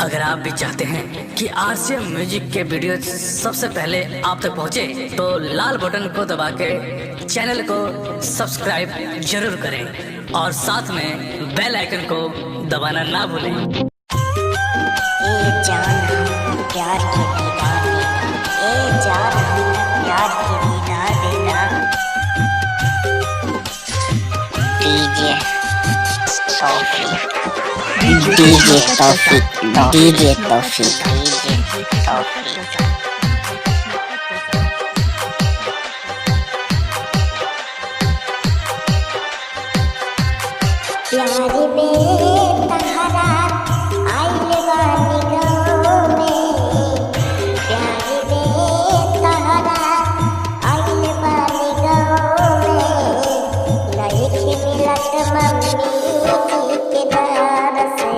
अगर आप भी चाहते हैं कि आरसीएम म्यूजिक के वीडियो सबसे पहले आप तक पहुंचे, तो लाल बटन को दबा के चैनल को सब्सक्राइब जरूर करें और साथ में बेल आइकन को दबाना ना भूलें। ए जान हम प्यार के दीदार देना, ए जान हम प्यार के दीदार देना। डीजे तौफीक, डीजे तौफीक, डीजे तौफीक, डीजे तौफीक। प्यारी बेतहरा आइल बानी गाँव में, प्यारी बेतहरा आइल बानी गाँव में। लइके मिलत मम्मी जी के दर से,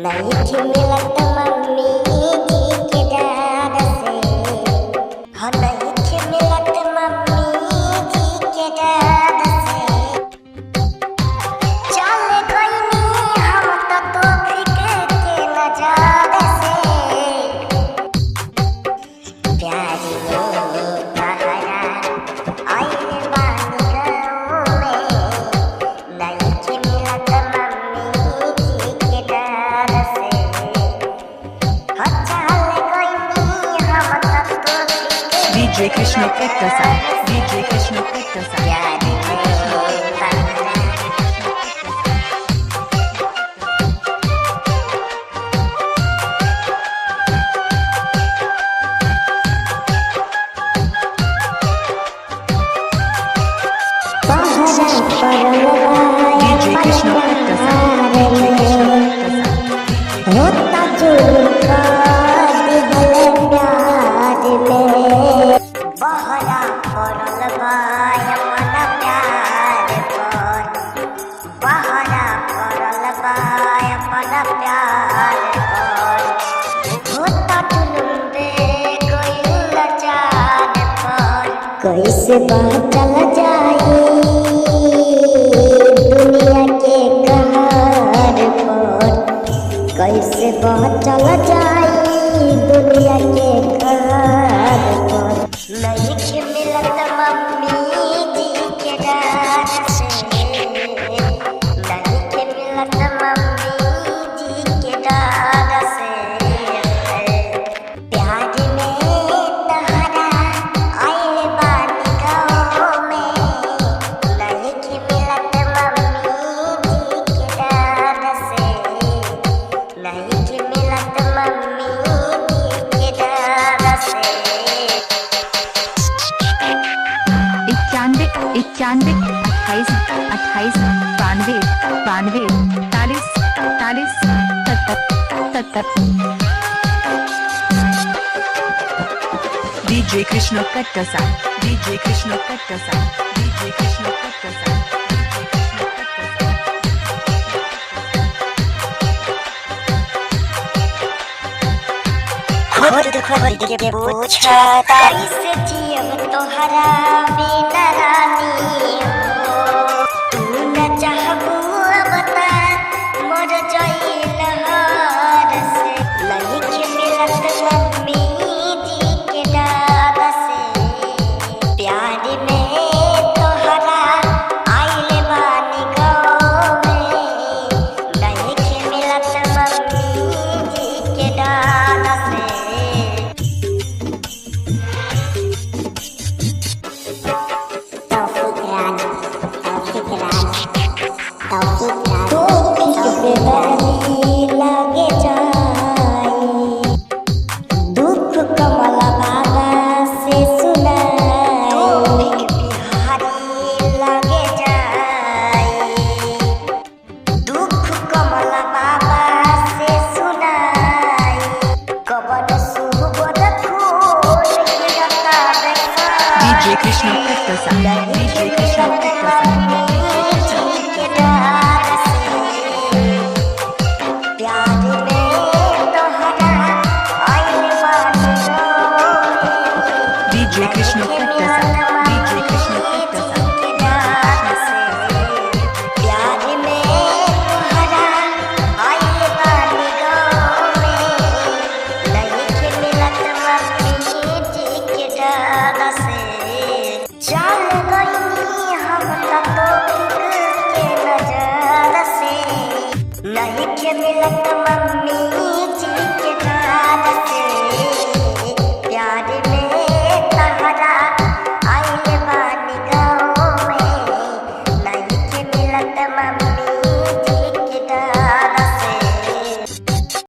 लइके मिलत मम्मी जी के दर से, हाँ लइके मिलत मम्मी जी के दर से। DJ Krishna Pettasa, DJ Krishna Pettasa. DJ Krishna Pettasa, DJ Krishna Pettasa. होता चुका दिल प्यार में, बहरा पड़ल बाय मन प्यार पर, बहरा पड़ल बाय मन प्यार पर। होता टुलुंबे गइल चाँद पर, कैसे बाँचल जाई दुनिया के कहर पर, कैसे बाँचल जाई दुनिया के कहर पर। लइके मिलत मम्मी जी के डर से, लइके मिलत मम्मी जी के डर से। प्यार में तहरा आइल बानी गाँव में, लइके मिलत मम्मी जी के डर से, लइके मिलत मम्मी जी के डर से। 91 28 28 92 92 40 40 70 DJ Krishna Pettasa, DJ Krishna Pettasa, DJ Krishna Pettasa. खुद खुद के पूछा कैसे जियब तोहरा बिना रानी हो। तू न चाहबू बता मर जाइल हार से, लइके मिलत मम्मी जी के डर से। प्यार में तोहरा आइल बानी गाँव में, लइके मिलत मम्मी जी के डर से। लागे जाई दुख कमल बाबा से सुनाई, बिहारी लागे जाई दुख कमल बाबा से सुनाई। कबर सुबोध फूल गिरता देखा, DJ Krishna Pettasa.